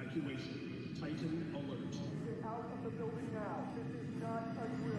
Evacuation. Titan alert. Get out of the building now. This is not a drill.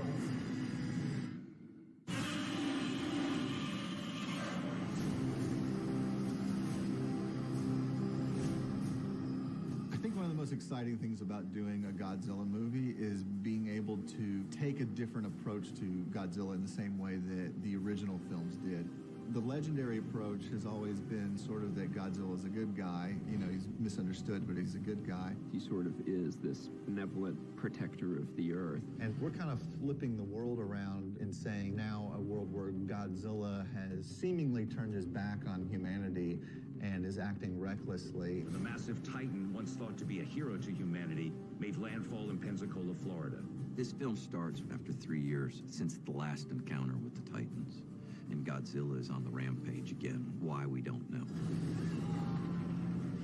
I think one of the most exciting things about doing a Godzilla movie is being able to take a different approach to Godzilla in the same way that the original films did. The legendary approach has always been sort of that Godzilla is a good guy. You know, he's misunderstood, but he's a good guy. He sort of is this benevolent protector of the Earth. And we're kind of flipping the world around and saying now a world where Godzilla has seemingly turned his back on humanity and is acting recklessly. The massive Titan, once thought to be a hero to humanity, made landfall in Pensacola, Florida. This film starts after 3 years since the last encounter with the Titans. And Godzilla is on the rampage again. Why, we don't know.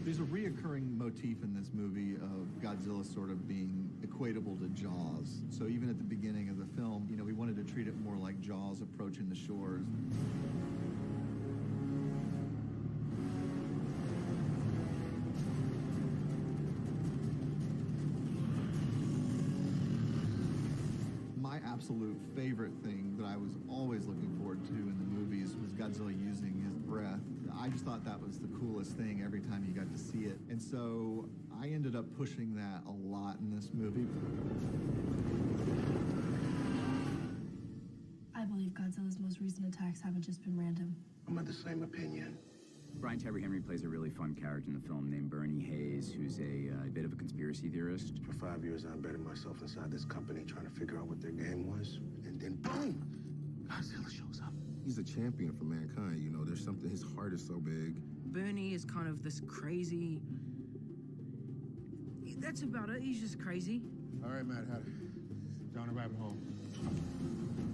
There's a reoccurring motif in this movie of Godzilla sort of being equatable to Jaws. So even at the beginning of the film, you know, we wanted to treat it more like Jaws approaching the shores. My absolute favorite thing that I was always looking forward to in the movies was Godzilla using his breath. I just thought that was the coolest thing every time you got to see it. And so I ended up pushing that a lot in this movie. I believe Godzilla's most recent attacks haven't just been random. I'm of the same opinion. Brian Tyree Henry plays a really fun character in the film named Bernie Hayes, who's a bit of a conspiracy theorist. For 5 years, I embedded myself inside this company trying to figure out what their game was. And then, boom, Godzilla shows up. He's a champion for mankind, you know. There's something, his heart is so big. Bernie is kind of this crazy... That's about it, he's just crazy. All right, Matt, down the rabbit hole.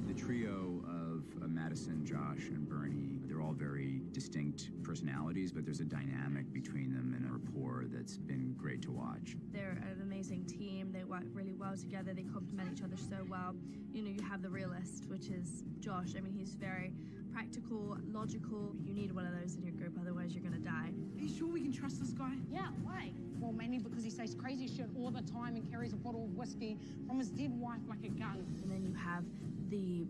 The trio of Madison, Josh, and Bernie, they're all very distinct personalities, but there's a dynamic between them and a rapport that's been great to watch. They're an amazing team. They work really well together. They complement each other so well. You know, you have the realist, which is Josh. I mean, he's very practical, logical. You need one of those in your group, otherwise you're gonna die. Are you sure we can trust this guy? Yeah, why? Well, mainly because he says crazy shit all the time and carries a bottle of whiskey from his dead wife like a gun. And then you have the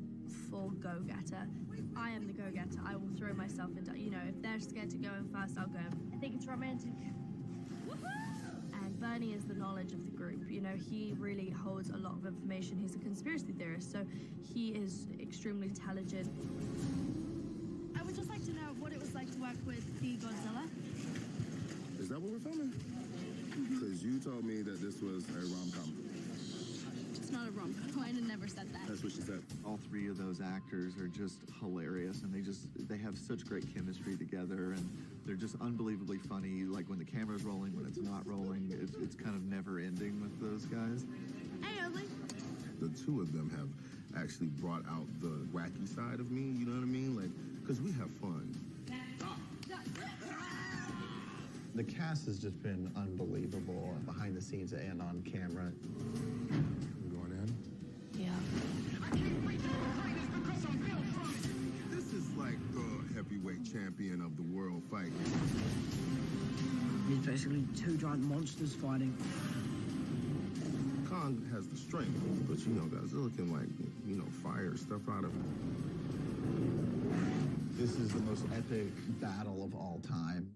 full go-getter. I am the go-getter. I will throw myself into, you know, if they're scared to go in first, I'll go. I think it's romantic. And Bernie is the knowledge of the group. You know, he really holds a lot of information. He's a conspiracy theorist, so he is extremely intelligent. I would just like to know what it was like to work with the Godzilla. Is that what we're filming? Because you told me that this was a rom-com. It's not a rom-com. I never said that. That's what she said. All three of those actors are just hilarious, and they have such great chemistry together, and they're just unbelievably funny. Like when the camera's rolling, when it's not rolling, it's kind of never ending with those guys. Hey, Oakley. The two of them have actually brought out the wacky side of me, you know what I mean? Like, because we have fun. The cast has just been unbelievable, behind the scenes and on camera. You going in? Yeah. I can't wait to fight this because I'm built from it. This is like the heavyweight champion of the world fight. It's basically two giant monsters fighting. Kong has the strength, but you know, Godzilla can, like, you know, fire stuff out of him. This is the most epic battle of all time.